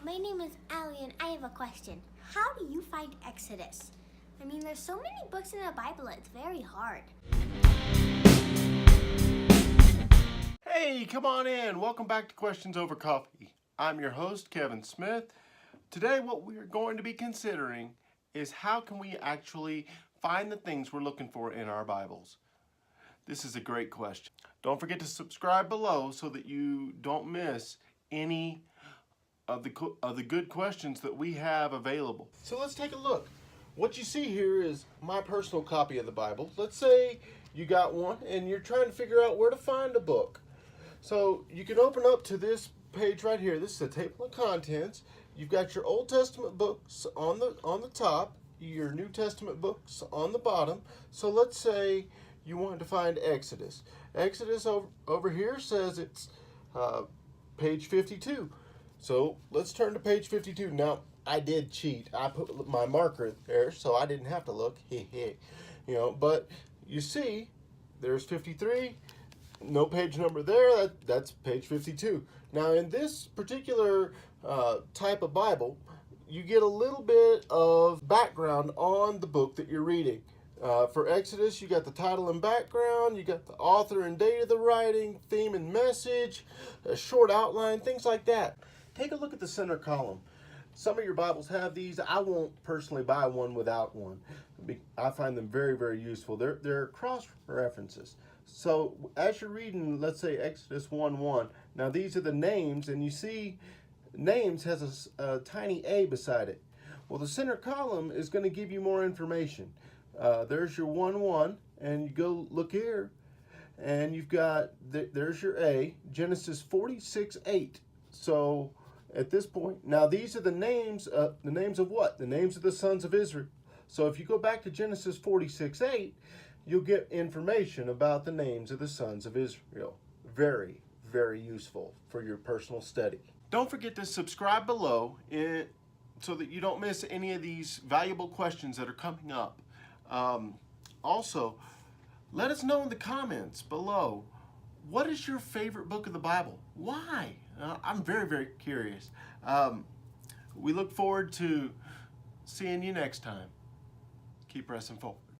My name is Allie and I have a question. How do you find Exodus? I mean, there's so many books in the Bible, it's very hard. Hey, come on in. Welcome back to Questions Over Coffee. I'm your host, Kevin Smith. Today, what we're going to be considering is how can we actually find the things we're looking for in our Bibles? This is a great question. Don't forget to subscribe below so that you don't miss any of the good questions that we have available. So let's take a look. What you see here is my personal copy of the Bible. Let's say you got one and you're trying to figure out where to find a book. So you can open up to this page right here. This is a table of contents. You've got your Old Testament books on the top, your New Testament books on the bottom. So let's say you wanted to find Exodus. Exodus over here says it's page 52. So let's turn to page 52. Now, I did cheat. I put my marker there so I didn't have to look. But you see, there's 53. No page number there. That's page 52. Now, in this particular type of Bible, you get a little bit of background on the book that you're reading. For Exodus, you got the title and background, you got the author and date of the writing, theme and message, a short outline, things like that. Take a look at the center column. Some of your Bibles have these. I won't personally buy one without one. I find them very, very useful. They're cross references. So as you're reading, let's say Exodus 1:1, now these are the names, and you see names has a tiny A beside it. Well, the center column is going to give you more information. There's your 1:1, and you go look here, and you've got, there's your A, Genesis 46:8. So at this point, now these are the names of what? The names of the sons of Israel. So if you go back to Genesis 46:8, you'll get information about the names of the sons of Israel. Very, very useful for your personal study. Don't forget to subscribe below so that you don't miss any of these valuable questions that are coming up. Also, let us know in the comments below, what is your favorite book of the Bible? Why? I'm very, very curious. We look forward to seeing you next time. Keep pressing forward.